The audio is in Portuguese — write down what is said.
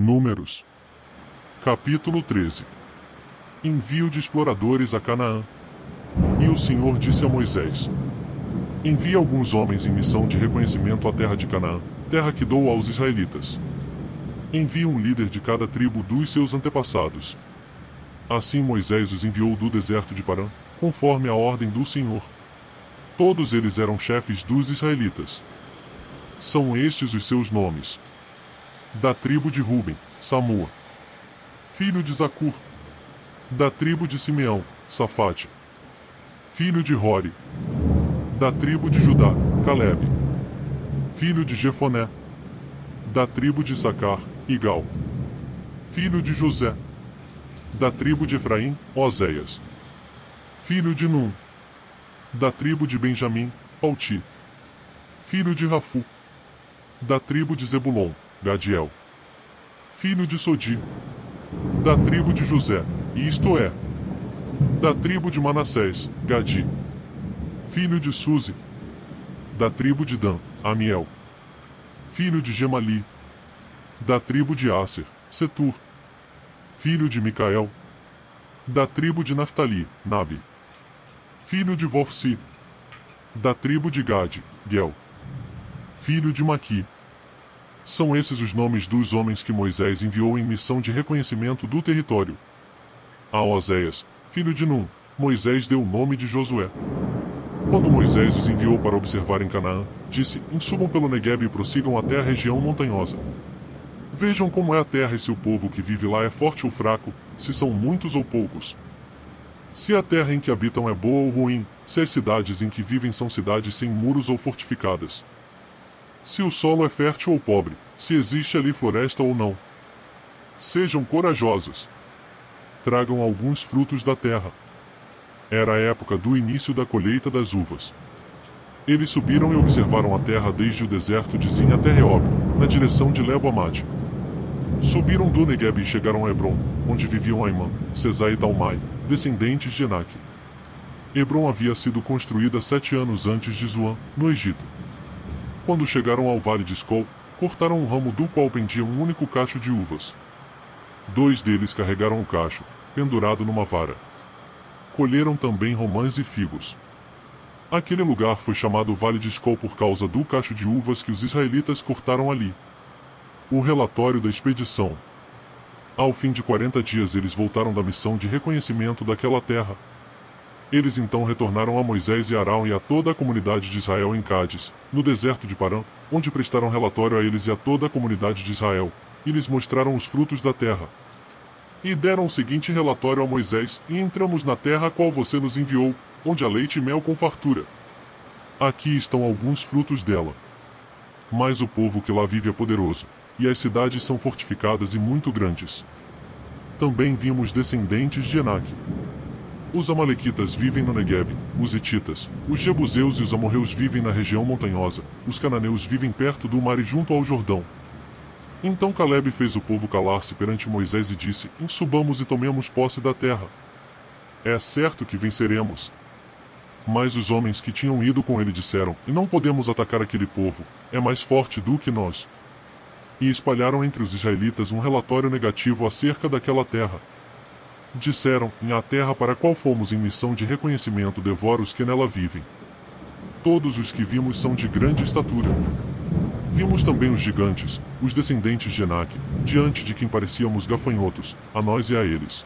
Números. Capítulo 13. Envio de exploradores a Canaã. E o Senhor disse a Moisés: Envie alguns homens em missão de reconhecimento à terra de Canaã, terra que dou aos israelitas. Envie um líder de cada tribo dos seus antepassados. Assim Moisés os enviou do deserto de Parã, conforme a ordem do Senhor. Todos eles eram chefes dos israelitas. São estes os seus nomes. Da tribo de Ruben, Samua, filho de Zacur. Da tribo de Simeão, Safate, filho de Hori. Da tribo de Judá, Calebe, filho de Jefoné. Da tribo de Issacar, Igal, filho de José. Da tribo de Efraim, Oséias, filho de Num. Da tribo de Benjamim, Palti, filho de Rafu. Da tribo de Zebulon, Gadiel, filho de Sodi. Da tribo de José, isto é, da tribo de Manassés, Gadi, filho de Suzi. Da tribo de Dan, Amiel, filho de Gemali. Da tribo de Aser, Setur, filho de Micael. Da tribo de Naftali, Nabi, filho de Vofsi. Da tribo de Gade, Gel, filho de Maqui. São esses os nomes dos homens que Moisés enviou em missão de reconhecimento do território. A Oséias, filho de Num, Moisés deu o nome de Josué. Quando Moisés os enviou para observar em Canaã, disse: Subam pelo Neguebe e prossigam até a região montanhosa. Vejam como é a terra e se o povo que vive lá é forte ou fraco, se são muitos ou poucos. Se a terra em que habitam é boa ou ruim, se as cidades em que vivem são cidades sem muros ou fortificadas. Se o solo é fértil ou pobre, se existe ali floresta ou não. Sejam corajosos. Tragam alguns frutos da terra. Era a época do início da colheita das uvas. Eles subiram e observaram a terra desde o deserto de Zin até Reob, na direção de Lebo-Amate. Subiram do Neguebe e chegaram a Hebron, onde viviam Aimã, Sesai e Talmai, descendentes de Enaque. Hebron havia sido construída 7 anos antes de Zoan, no Egito. Quando chegaram ao vale de Escol, cortaram um ramo do qual pendia um único cacho de uvas. 2 deles carregaram o cacho, pendurado numa vara. Colheram também romãs e figos. Aquele lugar foi chamado Vale de Escol por causa do cacho de uvas que os israelitas cortaram ali. O relatório da expedição. Ao fim de 40 dias eles voltaram da missão de reconhecimento daquela terra. Eles então retornaram a Moisés e Arão e a toda a comunidade de Israel em Cádiz, no deserto de Parã, onde prestaram relatório a eles e a toda a comunidade de Israel, e lhes mostraram os frutos da terra. E deram o seguinte relatório a Moisés: E entramos na terra a qual você nos enviou, onde há leite e mel com fartura. Aqui estão alguns frutos dela. Mas o povo que lá vive é poderoso, e as cidades são fortificadas e muito grandes. Também vimos descendentes de Enaque. Os amalequitas vivem no Neguebe, os hititas, os jebuseus e os amorreus vivem na região montanhosa, os cananeus vivem perto do mar e junto ao Jordão. Então Calebe fez o povo calar-se perante Moisés e disse: Subamos e tomemos posse da terra. É certo que venceremos. Mas os homens que tinham ido com ele disseram: Não podemos atacar aquele povo, é mais forte do que nós. E espalharam entre os israelitas um relatório negativo acerca daquela terra. Disseram: A terra para a qual fomos em missão de reconhecimento devora os que nela vivem. Todos os que vimos são de grande estatura. Vimos também os gigantes, os descendentes de Enaque, diante de quem parecíamos gafanhotos, a nós e a eles.